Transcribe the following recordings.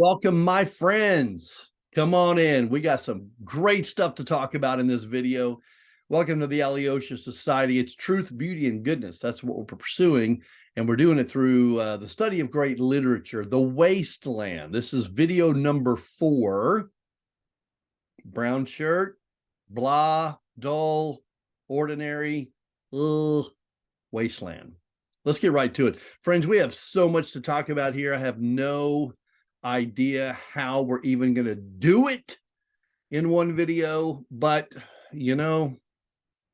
Welcome, my friends. Come on in. We got some great stuff to talk about in this video. Welcome to the Alyosha Society. It's truth, beauty, and goodness. That's what we're pursuing, and we're doing it through the study of great literature, The Wasteland. This is video number 4. Brown shirt, blah, dull, ordinary, wasteland. Let's get right to it. Friends, we have so much to talk about here. I have no idea how we're even going to do it in one video, but you know,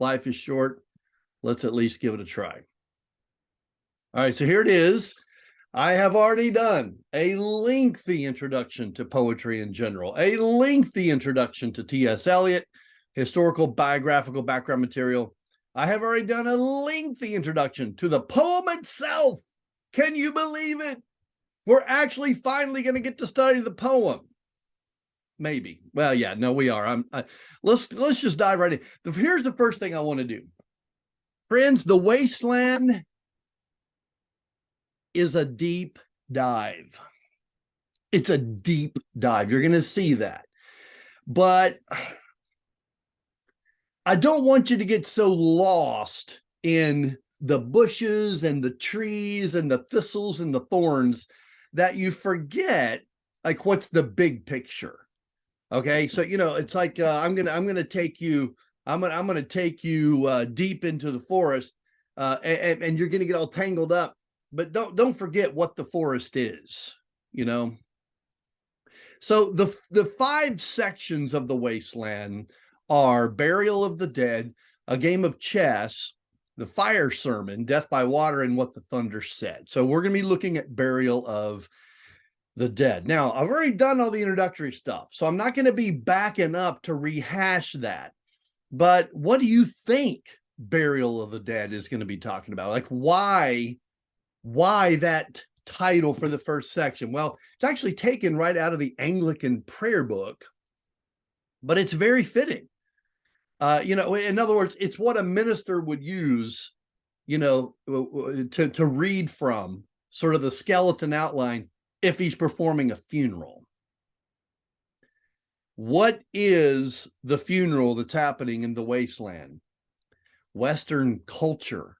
life is short. Let's at least give it a try. All right, so here it is. I have already done a lengthy introduction to poetry in general, a lengthy introduction to T.S. Eliot, historical biographical background material. I have already done a lengthy introduction to the poem itself. Can you believe it? We're actually finally going to get to study the poem. Maybe. Well, yeah, no, we are. Let's just dive right in. Here's the first thing I want to do. Friends, The Wasteland is a deep dive. It's a deep dive. You're going to see that. But I don't want you to get so lost in the bushes and the trees and the thistles and the thorns that you forget like what's the big picture. Okay, so you know it's like I'm gonna take you deep into the forest, and you're gonna get all tangled up. But don't forget what the forest is. You know. So the 5 sections of The Wasteland are Burial of the Dead, A Game of Chess, The Fire Sermon, Death by Water, and What the Thunder Said. So we're going to be looking at Burial of the Dead. Now, I've already done all the introductory stuff, so I'm not going to be backing up to rehash that. But what do you think Burial of the Dead is going to be talking about? Like why that title for the first section? Well, it's actually taken right out of the Anglican prayer book, but it's very fitting. In other words, it's what a minister would use, to read from, sort of the skeleton outline if he's performing a funeral. What is the funeral that's happening in the Wasteland? Western culture,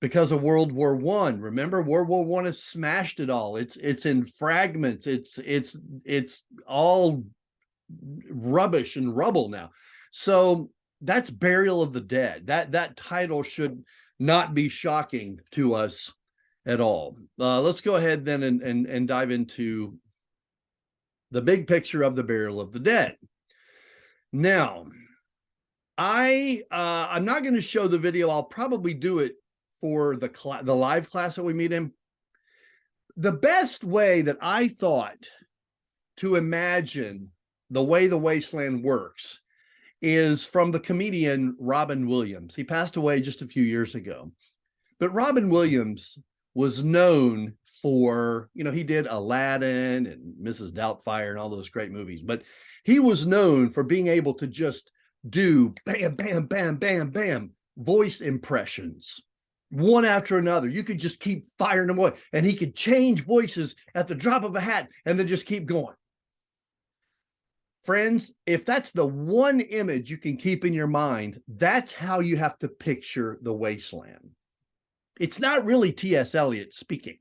because of World War I. Remember, World War I has smashed it all. It's in fragments. It's all rubbish and rubble now. So that's Burial of the Dead. That title should not be shocking to us at all. Let's go ahead then and dive into the big picture of the Burial of the Dead. Now, I'm not going to show the video. I'll probably do it for the live class that we meet in. The best way that I thought to imagine the way the Wasteland works is from the comedian Robin Williams. He passed away just a few years ago. But Robin Williams was known for, he did Aladdin and Mrs. Doubtfire and all those great movies. But he was known for being able to just do bam, bam, bam, bam, bam, voice impressions, one after another. You could just keep firing them away. And he could change voices at the drop of a hat and then just keep going. Friends, if that's the one image you can keep in your mind, that's how you have to picture the Wasteland. It's not really T.S. Eliot speaking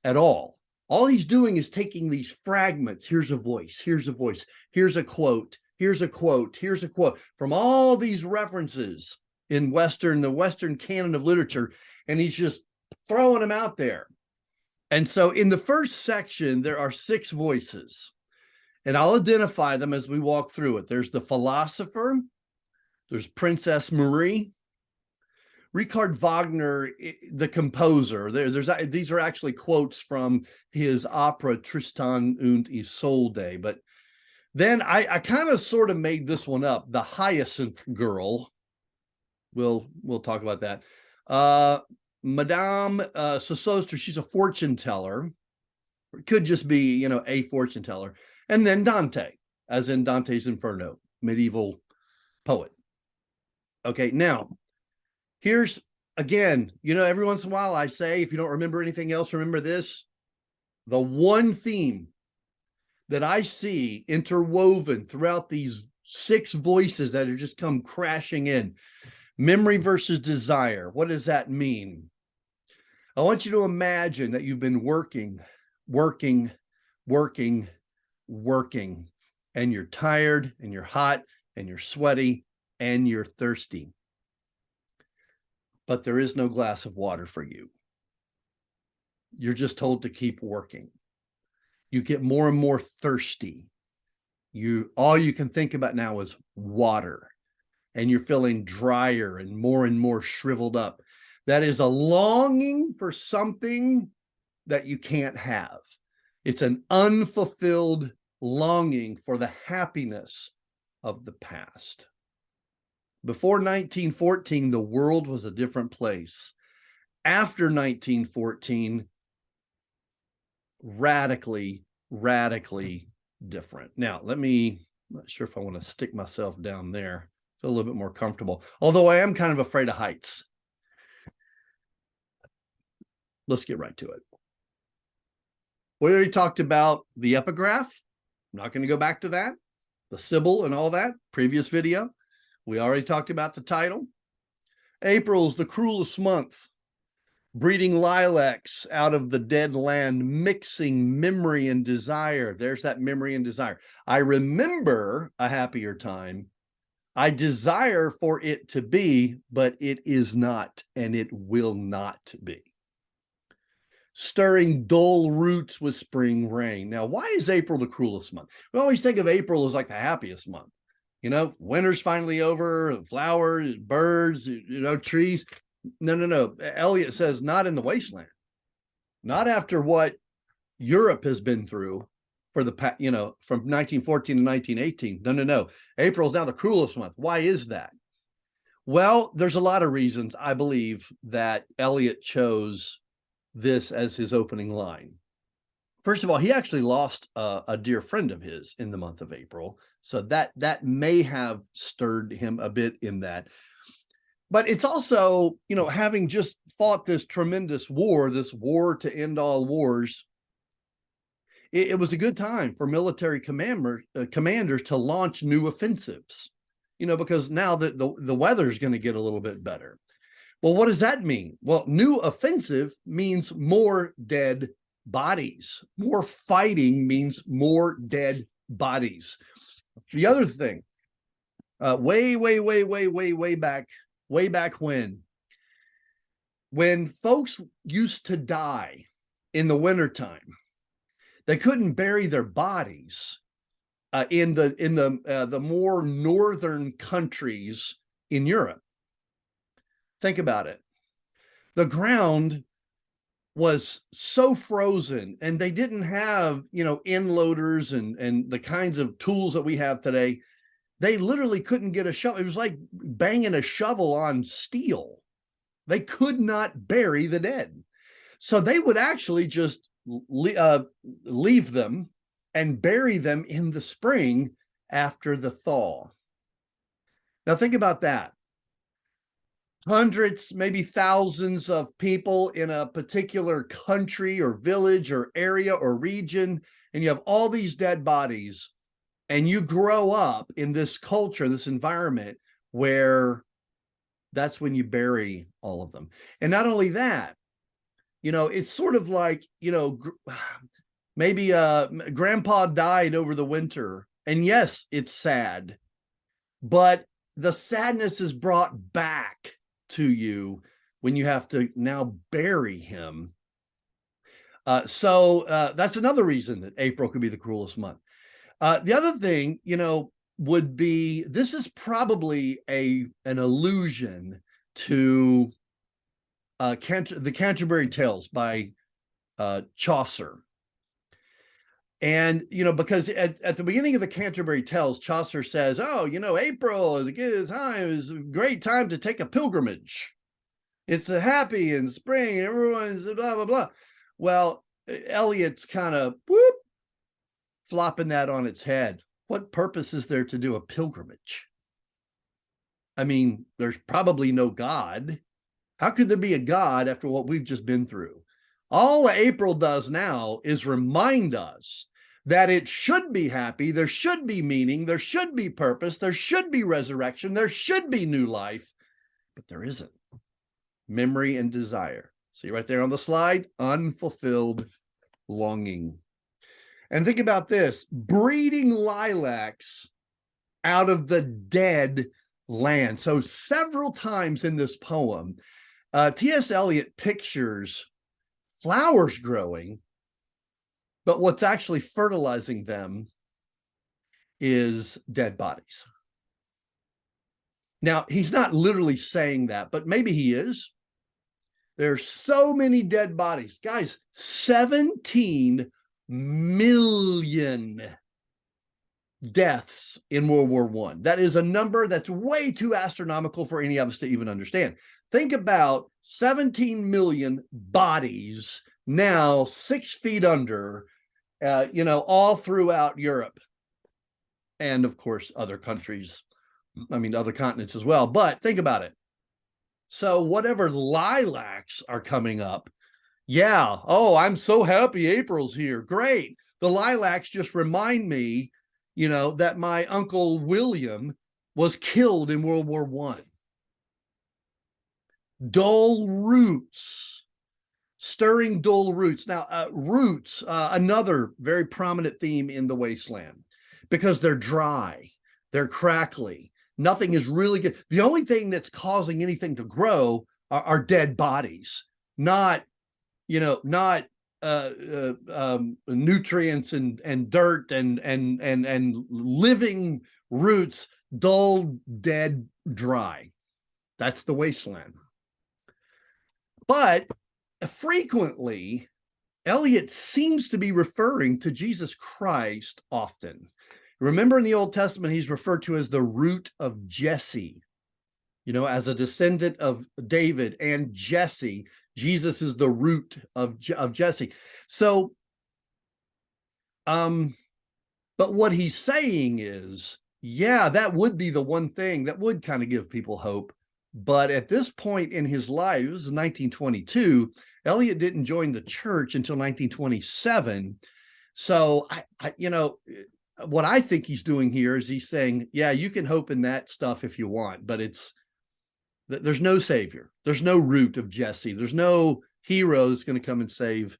at all. All he's doing is taking these fragments. Here's a voice, here's a voice, here's a quote, here's a quote, here's a quote from all these references in the Western canon of literature, and he's just throwing them out there. And so in the first section, there are 6 voices. And I'll identify them as we walk through it. There's the philosopher, there's Princess Marie, Richard Wagner, the composer. These are actually quotes from his opera Tristan und Isolde. But then I kind of sort of made this one up. The Hyacinth Girl. We'll talk about that. Madame Sosostri, she's a fortune teller. It could just be, a fortune teller. And then Dante, as in Dante's Inferno, medieval poet. Okay, now, here's, again, every once in a while I say, if you don't remember anything else, remember this. The one theme that I see interwoven throughout these 6 voices that have just come crashing in. Memory versus desire. What does that mean? I want you to imagine that you've been working, working, and you're tired and you're hot and you're sweaty and you're thirsty. But there is no glass of water for you. You're just told to keep working. You get more and more thirsty. All you can think about now is water, and you're feeling drier and more shriveled up. That is a longing for something that you can't have. It's an unfulfilled longing for the happiness of the past. Before 1914, the world was a different place. After 1914, radically different. Now, I'm not sure if I want to stick myself down there. Feel a little bit more comfortable. Although I am kind of afraid of heights. Let's get right to it. We already talked about the epigraph. I'm not going to go back to that. The Sibyl and all that, previous video. We already talked about the title. April is the cruelest month, breeding lilacs out of the dead land, mixing memory and desire. There's that memory and desire. I remember a happier time. I desire for it to be, but it is not, and it will not be. Stirring dull roots with spring rain. Now, why is April the cruelest month? We always think of April as like the happiest month. You know, winter's finally over, flowers, birds, trees. No. Eliot says not in the wasteland. Not after what Europe has been through for the past, from 1914 to 1918. No. April's now the cruelest month. Why is that? Well, there's a lot of reasons I believe that Eliot chose this as his opening line. First of all, he actually lost a dear friend of his in the month of April. So that may have stirred him a bit in that. But it's also, having just fought this tremendous war, this war to end all wars, it was a good time for military commanders to launch new offensives, because now the weather's going to get a little bit better. Well, what does that mean? Well, new offensive means more dead bodies. More fighting means more dead bodies. The other thing, way back when folks used to die in the wintertime, they couldn't bury their bodies in the more northern countries in Europe. Think about it. The ground was so frozen, and they didn't have, end loaders and the kinds of tools that we have today. They literally couldn't get a shovel. It was like banging a shovel on steel. They could not bury the dead. So they would actually just leave them and bury them in the spring after the thaw. Now think about that. Hundreds, maybe thousands of people in a particular country or village or area or region, and you have all these dead bodies, and you grow up in this culture, this environment where that's when you bury all of them. And not only that, it's sort of like, maybe grandpa died over the winter, and yes, it's sad, but the sadness is brought back to you when you have to now bury him. So that's another reason that April could be the cruelest month. The other thing, would be, this is probably an allusion to the Canterbury Tales by Chaucer. And, because at the beginning of the Canterbury Tales, Chaucer says, April is a good time. It's a great time to take a pilgrimage. It's a happy and spring, and everyone's blah, blah, blah. Well, Eliot's kind of flopping that on its head. What purpose is there to do a pilgrimage? I mean, there's probably no God. How could there be a God after what we've just been through? All April does now is remind us that it should be happy, there should be meaning, there should be purpose, there should be resurrection, there should be new life, but there isn't. Memory and desire. See right there on the slide, unfulfilled longing. And think about this, breeding lilacs out of the dead land. So several times in this poem, T.S. Eliot pictures flowers growing, but what's actually fertilizing them is dead bodies. Now, he's not literally saying that, but maybe he is. There's so many dead bodies. Guys, 17 million deaths in World War I. That is a number that's way too astronomical for any of us to even understand. Think about 17 million bodies now 6 feet under, all throughout Europe. And of course, other countries, other continents as well. But think about it. So whatever lilacs are coming up, yeah, oh, I'm so happy April's here. Great. The lilacs just remind me, that my Uncle William was killed in World War I. Dull roots, stirring dull roots. Now, roots, another very prominent theme in the wasteland, because they're dry, they're crackly. Nothing is really good. The only thing that's causing anything to grow are dead bodies, not nutrients and dirt and living roots, dull, dead, dry. That's the wasteland. But frequently, Eliot seems to be referring to Jesus Christ often. Remember, in the Old Testament, he's referred to as the root of Jesse, as a descendant of David and Jesse. Jesus is the root of Jesse. So, but what he's saying is, yeah, that would be the one thing that would kind of give people hope. But at this point in his life, it was 1922, Eliot didn't join the church until 1927. So, what I think he's doing here is he's saying, yeah, you can hope in that stuff if you want, but there's no savior. There's no root of Jesse. There's no hero that's going to come and save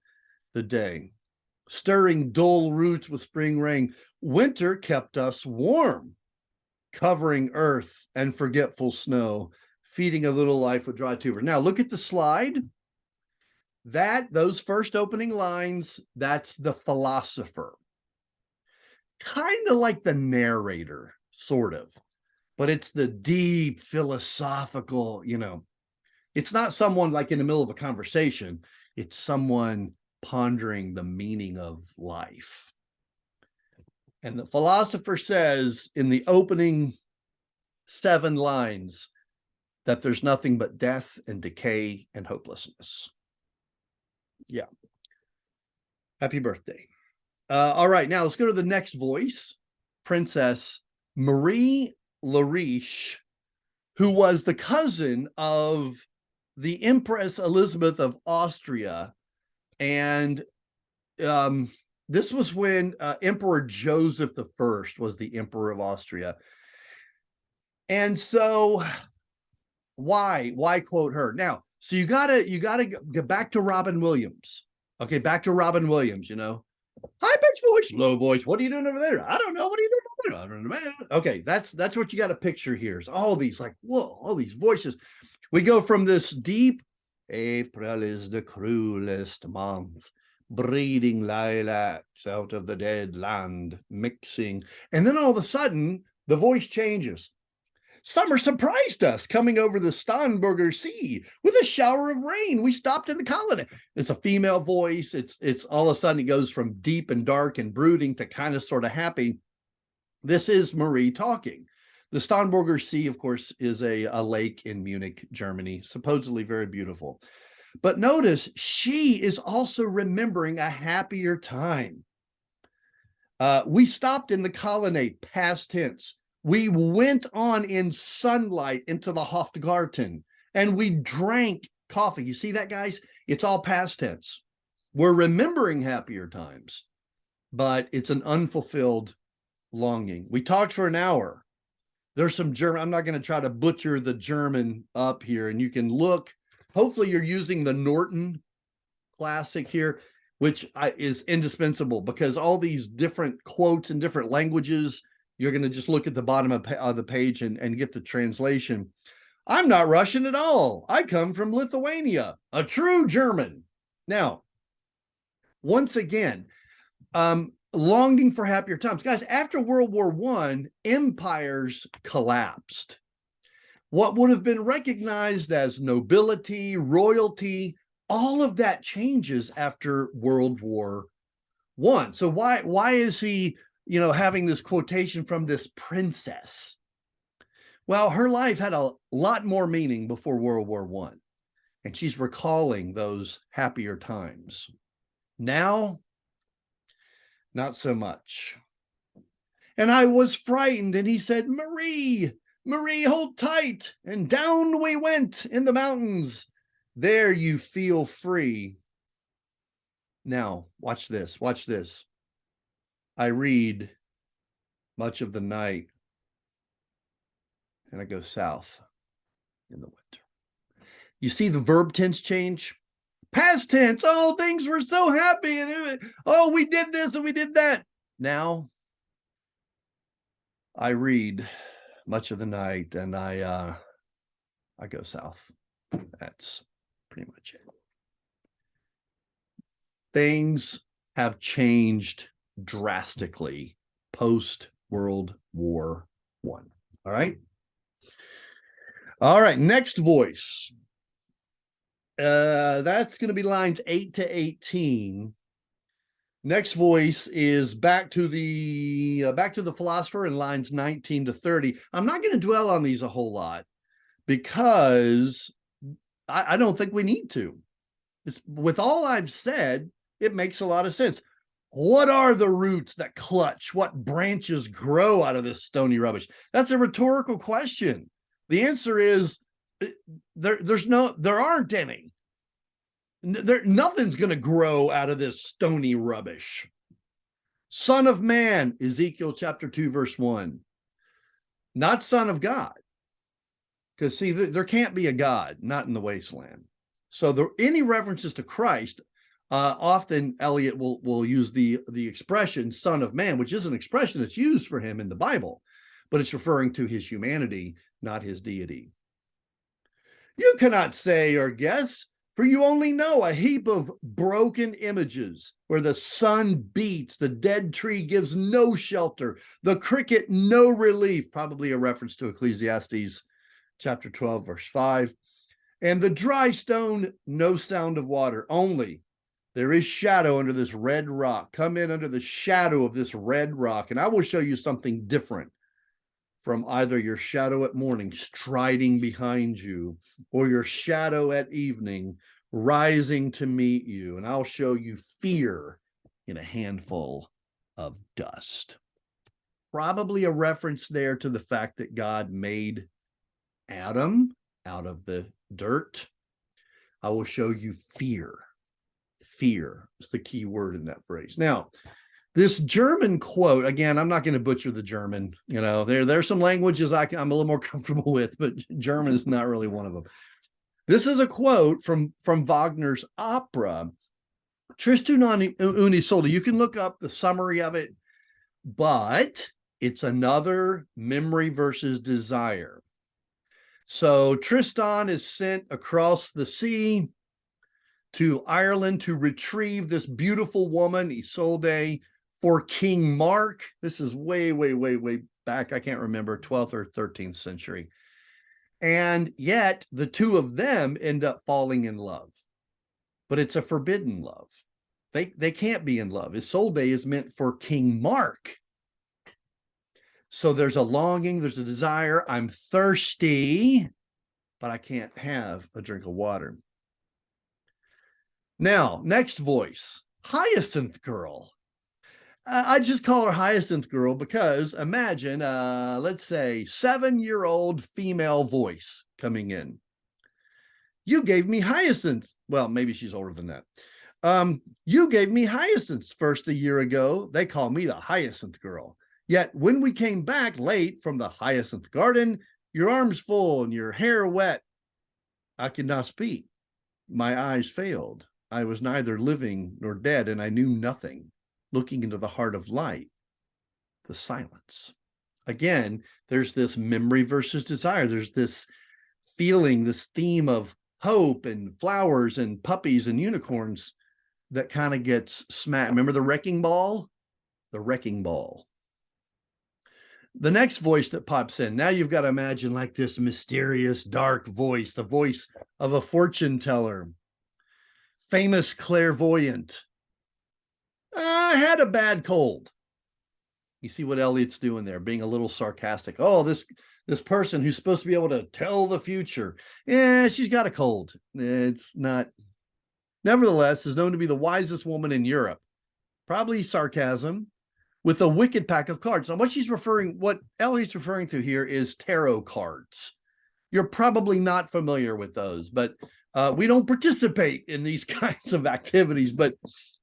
the day. Stirring dull roots with spring rain. Winter kept us warm, covering earth and forgetful snow, feeding a little life with dry tuber. Now look at the slide. Those first opening lines, that's the philosopher. Kind of like the narrator, sort of, but it's the deep philosophical, it's not someone like in the middle of a conversation. It's someone pondering the meaning of life. And the philosopher says in the opening 7 lines that there's nothing but death and decay and hopelessness. Yeah. Happy birthday. All right, now let's go to the next voice, Princess Marie Laroche, who was the cousin of the Empress Elizabeth of Austria. And this was when Emperor Joseph I was the Emperor of Austria. And so why quote her? Now, so you gotta get back to Robin Williams. Okay, back to Robin Williams, high-pitched voice, low voice. What are you doing over there? I don't know. What are you doing over there? Okay, that's what you got to picture here. Is all these all these voices. We go from this deep, April is the cruelest month, breeding lilacs out of the dead land, mixing. And then all of a sudden, the voice changes. Summer surprised us coming over the Starnberger Sea with a shower of rain. We stopped in the colony. It's a female voice. It's all of a sudden it goes from deep and dark and brooding to kind of sort of happy. This is Marie talking. The Starnberger Sea, of course, is a lake in Munich, Germany, supposedly very beautiful. But notice she is also remembering a happier time. We stopped in the colonnade, past tense. We went on in sunlight into the Hofgarten and we drank coffee. You see that, guys? It's all past tense. We're remembering happier times. but it's an unfulfilled longing. We talked for an hour. There's some German, I'm not going to try to butcher the German up here, and you can look. Hopefully you're using the Norton Classic here, which is indispensable, because all these different quotes in different languages, you're going to just look at the bottom of the page and get the translation. I'm not Russian at all. I come from Lithuania, a true German. Now, once again, longing for happier times. Guys, after World War I, empires collapsed. What would have been recognized as nobility, royalty, all of that changes after World War I. So why is he, having this quotation from this princess? Well, her life had a lot more meaning before World War I, and she's recalling those happier times. Now, not so much. And I was frightened, and he said, Marie, Marie, hold tight. And down we went in the mountains. There you feel free. Now, watch this, watch this. I read much of the night, and I go south in the winter. You see the verb tense change? Past tense. Oh, things were so happy. And we did this and we did that. Now, I read much of the night, and I go south. That's pretty much it. Things have changed drastically post World War I. All right. All right. Next voice. That's going to be lines 8 to 18. Next voice is back to the philosopher in lines 19 to 30. I'm not going to dwell on these a whole lot, because I don't think we need to. With all I've said, it makes a lot of sense. What are the roots that clutch? What branches grow out of this stony rubbish? That's a rhetorical question. The answer is there aren't any. Nothing's going to grow out of this stony rubbish. Son of man, Ezekiel chapter 2, verse 1. Not son of God. Because see, there can't be a God, not in the wasteland. So any references to Christ, often Eliot will use the expression son of man, which is an expression that's used for him in the Bible, but it's referring to his humanity, not his deity. You cannot say or guess, for you only know a heap of broken images where the sun beats, the dead tree gives no shelter, the cricket no relief, probably a reference to Ecclesiastes chapter 12, verse 5, and the dry stone no sound of water, only there is shadow under this red rock. Come in under the shadow of this red rock, and I will show you something different from either your shadow at morning striding behind you, or your shadow at evening rising to meet you. And I'll show you fear in a handful of dust. Probably a reference there to the fact that God made Adam out of the dirt. I will show you fear. Fear is the key word in that phrase. Now, this German quote, again, I'm not going to butcher the German. There's some languages I'm a little more comfortable with, but German is not really one of them. This is a quote from Wagner's opera, Tristan und Isolde. You can look up the summary of it, but it's another memory versus desire. So Tristan is sent across the sea to Ireland to retrieve this beautiful woman, Isolde, for King Mark. This is way, way, way, way back. I can't remember, 12th or 13th century. And yet the two of them end up falling in love. But it's a forbidden love. They can't be in love. Isolde is meant for King Mark. So there's a longing, there's a desire. I'm thirsty, but I can't have a drink of water. Now, next voice, Hyacinth Girl. I just call her Hyacinth Girl because imagine, let's say, 7-year-old female voice coming in. You gave me hyacinths. Well, maybe she's older than that. You gave me hyacinths first a year ago. They call me the hyacinth girl. Yet when we came back late from the hyacinth garden, your arms full and your hair wet, I could not speak. My eyes failed. I was neither living nor dead, and I knew nothing. Looking into the heart of light, the silence. Again, there's this memory versus desire. There's this feeling, this theme of hope and flowers and puppies and unicorns that kind of gets smacked. Remember the wrecking ball? The wrecking ball. The next voice that pops in, now you've got to imagine like this mysterious, dark voice, the voice of a fortune teller, famous clairvoyant. I had a bad cold. You see what Eliot's doing there, being a little sarcastic. Oh, this person who's supposed to be able to tell the future. Yeah, she's got a cold. It's not. Nevertheless, is known to be the wisest woman in Europe. Probably sarcasm, with a wicked pack of cards. Now, what Eliot's referring to here is tarot cards. You're probably not familiar with those, but we don't participate in these kinds of activities. But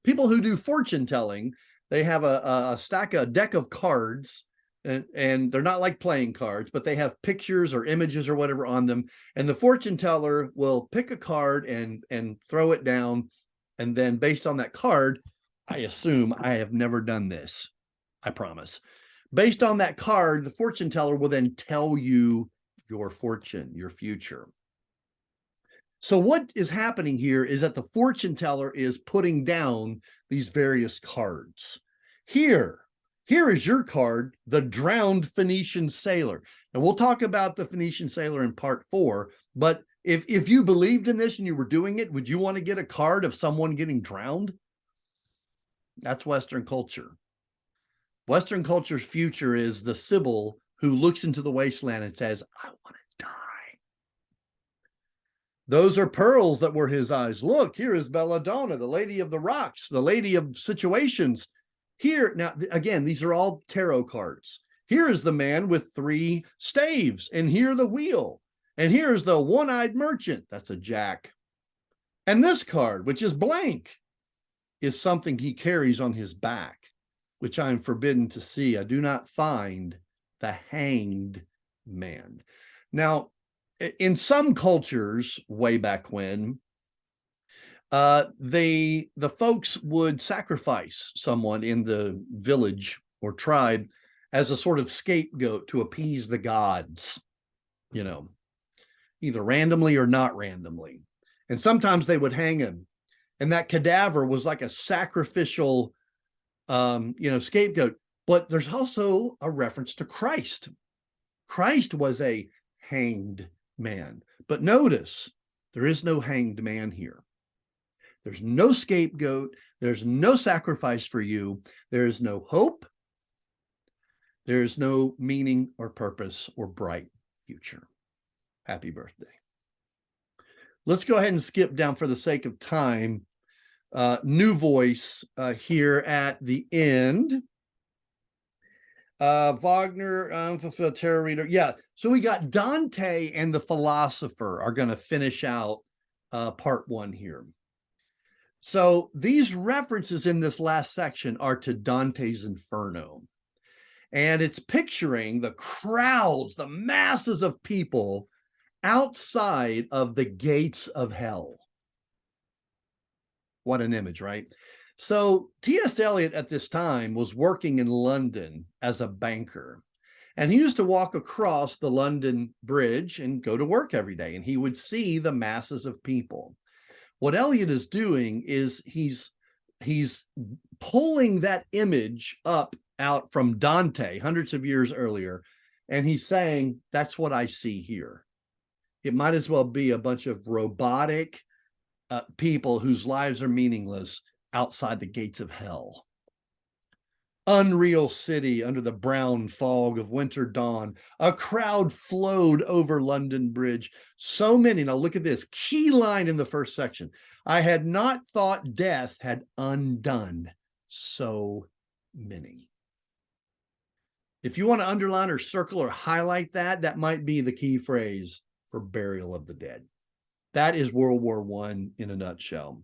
people who do fortune telling, they have a deck of cards, and they're not like playing cards, but they have pictures or images or whatever on them. And the fortune teller will pick a card and throw it down. And then based on that card, I assume, I have never done this, I promise. Based on that card, the fortune teller will then tell you your fortune, your future. So what is happening here is that the fortune teller is putting down these various cards. Here is your card, the drowned Phoenician sailor. And we'll talk about the Phoenician sailor in part 4, but if you believed in this and you were doing it, would you want to get a card of someone getting drowned? That's Western culture. Western culture's future is the Sibyl who looks into the wasteland and says, I want to die. Those are pearls that were his eyes. Look, here is Belladonna, the lady of the rocks, the lady of situations. Here, now, again, these are all tarot cards. Here is the man with 3 staves, and here the wheel. And here's the one-eyed merchant. That's a jack. And this card, which is blank, is something he carries on his back, which I am forbidden to see. I do not find the hanged man. Now, in some cultures way back when, the folks would sacrifice someone in the village or tribe as a sort of scapegoat to appease the gods, you know, either randomly or not randomly. And sometimes they would hang him. And that cadaver was like a sacrificial, scapegoat. But there's also a reference to Christ. Christ was a hanged man. But notice, there is no hanged man here. There's no scapegoat. There's no sacrifice for you. There is no hope. There's no meaning or purpose or bright future. Happy birthday. Let's go ahead and skip down for the sake of time. New voice here at the end. Wagner, unfulfilled tarot reader. Yeah, so we got Dante and the philosopher are going to finish out part 1 here. So these references in this last section are to Dante's Inferno. And it's picturing the crowds, the masses of people outside of the gates of hell. What an image, right? So T.S. Eliot at this time was working in London as a banker. And he used to walk across the London Bridge and go to work every day. And he would see the masses of people. What Eliot is doing is he's pulling that image up out from Dante hundreds of years earlier. And he's saying, that's what I see here. It might as well be a bunch of robotic people whose lives are meaningless outside the gates of hell. Unreal city under the brown fog of winter dawn. A crowd flowed over London Bridge. So many. Now look at this key line in the first section. I had not thought death had undone so many. If you want to underline or circle or highlight that, that might be the key phrase for burial of the dead. That is World War I in a nutshell.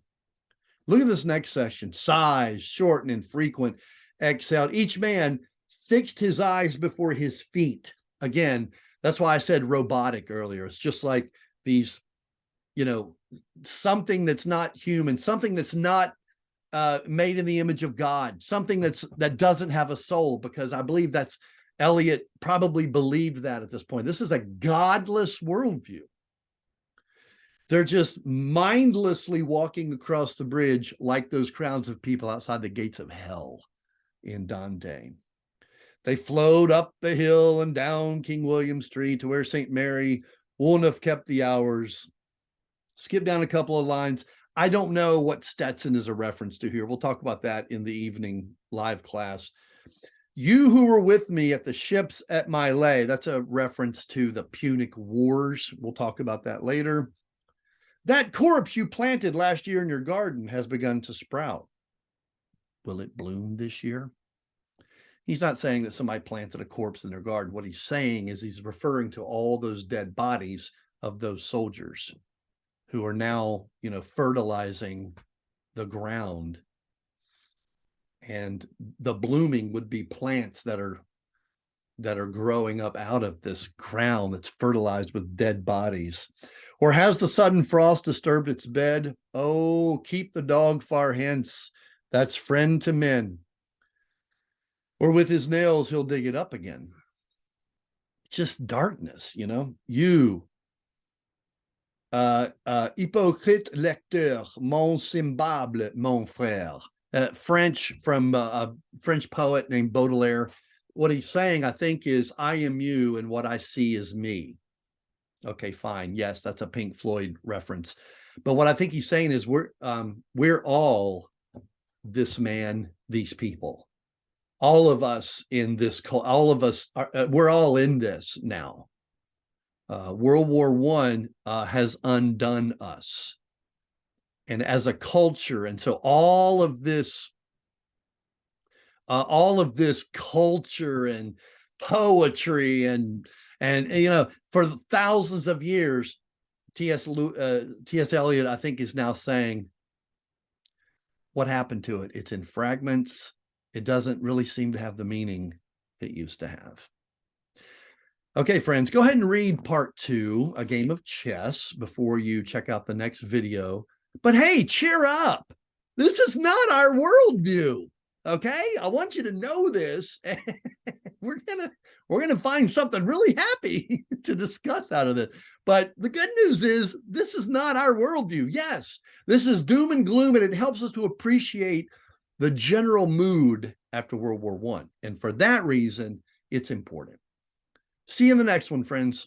Look at this next section. Sighs, short and infrequent, exhaled. Each man fixed his eyes before his feet. Again, that's why I said robotic earlier. It's just like these, something that's not human, something that's not made in the image of God, something that doesn't have a soul, because I believe that's Eliot probably believed that at this point. This is a godless worldview. They're just mindlessly walking across the bridge like those crowds of people outside the gates of hell in Dante. They flowed up the hill and down King William Street to where St. Mary Woolnough kept the hours. Skip down a couple of lines. I don't know what Stetson is a reference to here. We'll talk about that in the evening live class. You who were with me at the ships at Mylae, that's a reference to the Punic Wars. We'll talk about that later. That corpse you planted last year in your garden has begun to sprout. Will it bloom this year? He's not saying that somebody planted a corpse in their garden. What he's saying is he's referring to all those dead bodies of those soldiers who are now, fertilizing the ground. And the blooming would be plants that are growing up out of this ground that's fertilized with dead bodies. Or has the sudden frost disturbed its bed? Oh, keep the dog far hence. That's friend to men. Or with his nails, he'll dig it up again. It's just darkness, You, hypocrite lecteur, mon semblable, mon frère. French, from a French poet named Baudelaire. What he's saying, I think, is I am you and what I see is me. Okay, fine. Yes, that's a Pink Floyd reference. But what I think he's saying is we're all this man, these people. All of us in this, all of us, we're all in this now. World War I has undone us. And as a culture, and so all of this culture and poetry and for thousands of years, T.S. Eliot, I think, is now saying, what happened to it? It's in fragments. It doesn't really seem to have the meaning it used to have. Okay, friends, go ahead and read part 2, A Game of Chess, before you check out the next video. But hey, cheer up. This is not our worldview. Okay, I want you to know this. We're gonna find something really happy to discuss out of it. But the good news is this is not our worldview. Yes, this is doom and gloom, and it helps us to appreciate the general mood after World War I. And for that reason, it's important. See you in the next one, friends.